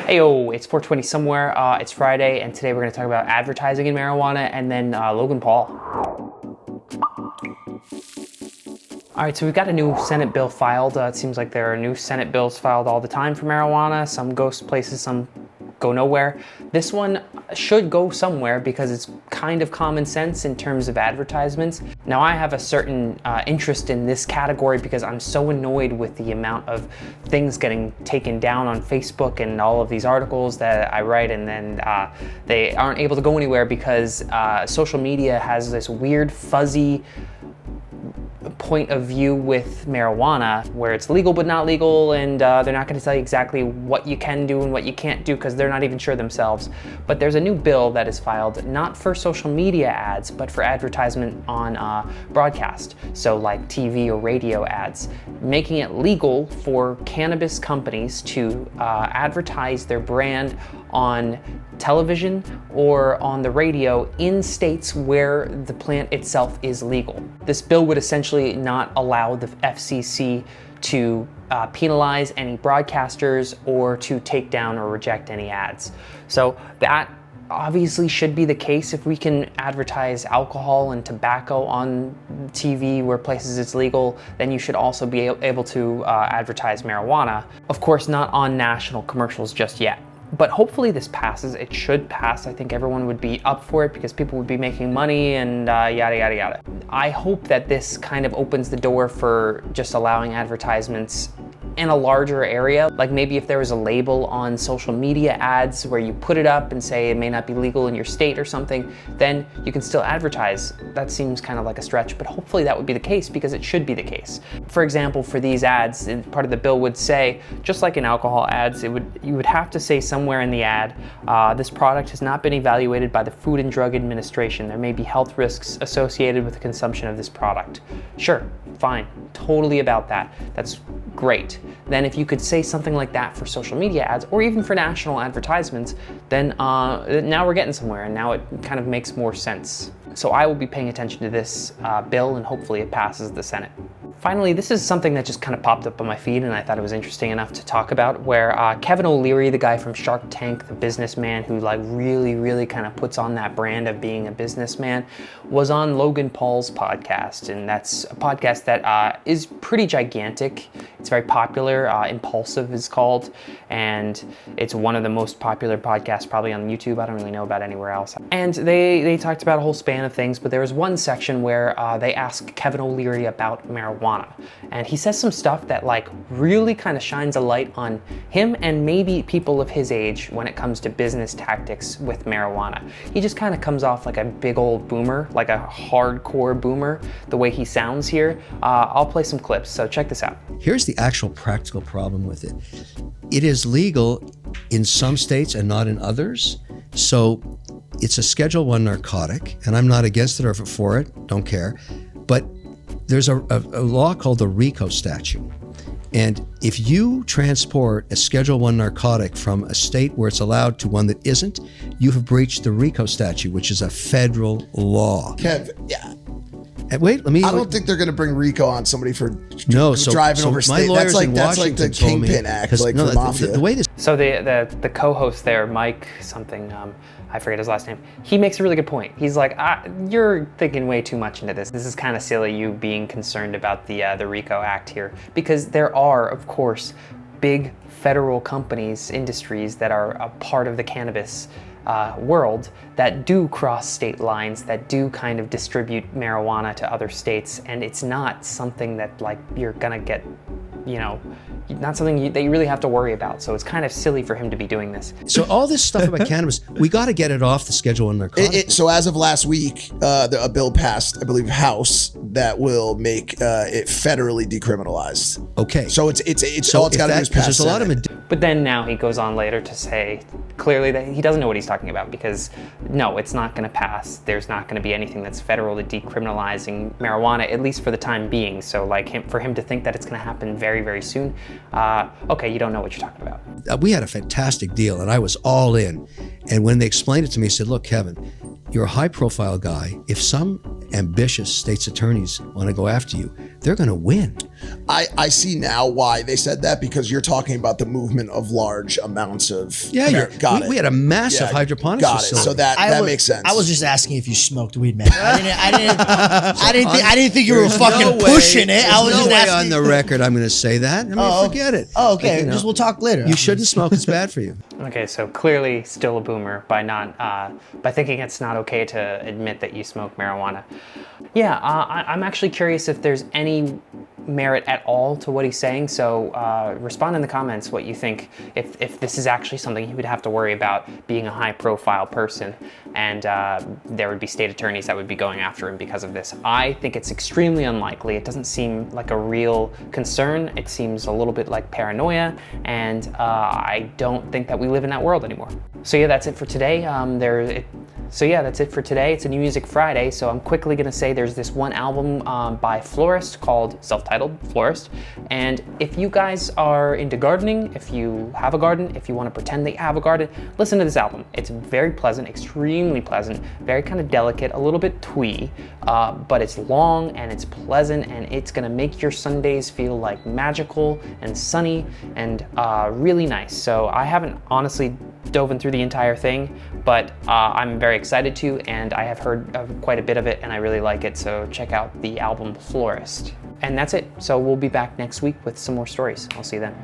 Heyo, it's 420 somewhere, it's Friday, and today we're going to talk about advertising in marijuana and then Logan Paul. All right, so we've got a new Senate bill filed. It seems like there are new Senate bills filed all the time for marijuana. Some go places, some go nowhere. This one should go somewhere because it's kind of common sense in terms of advertisements. Now, I have a certain interest in this category because I'm so annoyed with the amount of things getting taken down on Facebook and all of these articles that I write, and then they aren't able to go anywhere because social media has this weird fuzzy point of view with marijuana where it's legal but not legal, and they're not going to tell you exactly what you can do and what you can't do because they're not even sure themselves. But there's a new bill that is filed not for social media ads but for advertisement on broadcast, so like TV or radio ads, making it legal for cannabis companies to advertise their brand on television or on the radio in states where the plant itself is legal. This bill would essentially not allow the FCC to penalize any broadcasters or to take down or reject any ads. So that obviously should be the case. If we can advertise alcohol and tobacco on TV where places it's legal, then you should also be able to advertise marijuana. Of course, not on national commercials just yet. But hopefully this passes. It should pass. I think everyone would be up for it because people would be making money and yada, yada, yada. I hope that this kind of opens the door for just allowing advertisements in a larger area. Like maybe if there was a label on social media ads where you put it up and say it may not be legal in your state or something, then you can still advertise. That seems kind of like a stretch, but hopefully that would be the case because it should be the case. For example, for these ads, part of the bill would say, just like in alcohol ads, you would have to say somewhere in the ad, this product has not been evaluated by the Food and Drug Administration. There may be health risks associated with the consumption of this product. Sure, fine, totally about that. That's great. Then if you could say something like that for social media ads or even for national advertisements, then now we're getting somewhere, and now it kind of makes more sense. So I will be paying attention to this bill, and hopefully it passes the Senate. Finally, this is something that just kind of popped up on my feed and I thought it was interesting enough to talk about, where Kevin O'Leary, the guy from Shark Tank, the businessman who like really kind of puts on that brand of being a businessman, was on Logan Paul's podcast. And that's a podcast that is pretty gigantic. It's very popular. Impulsive is called. And it's one of the most popular podcasts probably on YouTube. I don't really know about anywhere else. And they talked about a whole span of things, but there was one section where they asked Kevin O'Leary about marijuana. And he says some stuff that like really kind of shines a light on him and maybe people of his age when it comes to business tactics with marijuana. He just kind of comes off like a big old boomer, like a hardcore boomer, the way he sounds here. I'll play some clips, so check this out. Here's the actual practical problem with it. It is legal in some states and not in others. So it's a Schedule I narcotic, and I'm not against it or for it, don't care. But there's a law called the RICO statute. And if you transport a Schedule I narcotic from a state where it's allowed to one that isn't, you have breached the RICO statute, which is a federal law. Kev, yeah. Wait, let me. I don't think they're going to bring RICO on somebody for so driving overstate. My lawyers that's like the Kingpin Act, like the mafia. The way this. So the co-host there, Mike something, I forget his last name, he makes a really good point. He's like, you're thinking way too much into this. This is kind of silly, you being concerned about the RICO Act here, because there are, of course, big federal companies, industries that are a part of the cannabis world that do cross state lines, that do kind of distribute marijuana to other states, and it's not something that like you're gonna get, not something that you really have to worry about. So it's kind of silly for him to be doing this. So all this stuff about cannabis, we got to get it off the Schedule I narcotic. So as of last week, a bill passed, I believe, House, that will make it federally decriminalized. Okay. So it's all it's got to do is pass. There's a lot of. But then now he goes on later to say clearly that he doesn't know what he's talking about, because no, it's not going to pass. There's not going to be anything that's federally decriminalizing marijuana, at least for the time being. So like for him to think that it's going to happen very soon, okay, you don't know what you're talking about. We had a fantastic deal and I was all in. And when they explained it to me, I said, look, Kevin, you're a high profile guy. If some ambitious state's attorneys want to go after you, they're going to win. I see now why they said that, because you're talking about the movement of large amounts of. Yeah, got it. We had a massive hydroponics Got facility. it. So that makes sense. I was just asking if you smoked weed, man. I didn't think you were fucking pushing it. I was no just way asking. on the record I'm going to say that. I mean, forget it. Oh, okay. Like, Just we'll talk later. You shouldn't smoke. It's bad for you. Okay, so clearly still a boomer by not by thinking it's not okay to admit that you smoke marijuana. Yeah, I'm actually curious if there's any merit at all to what he's saying. So respond in the comments what you think, if this is actually something he would have to worry about, being a high-profile person, and there would be state attorneys that would be going after him because of this. I think it's extremely unlikely. It doesn't seem like a real concern. It seems a little bit like paranoia, and I don't think that we live in that world anymore. So yeah, that's it for today. That's it for today. It's a New Music Friday, so I'm quickly gonna say there's this one album by Florist called Self-Titled Florist. And if you guys are into gardening, if you have a garden, if you want to pretend that you have a garden, listen to this album. It's very pleasant, extremely pleasant, very kind of delicate, a little bit twee, but it's long and it's pleasant, and it's gonna make your Sundays feel like magical and sunny and really nice. So I haven't honestly dove through the entire thing, but I'm very excited to, and I have heard quite a bit of it and I really like it, so check out the album Florist. And that's it. So we'll be back next week with some more stories. I'll see you then.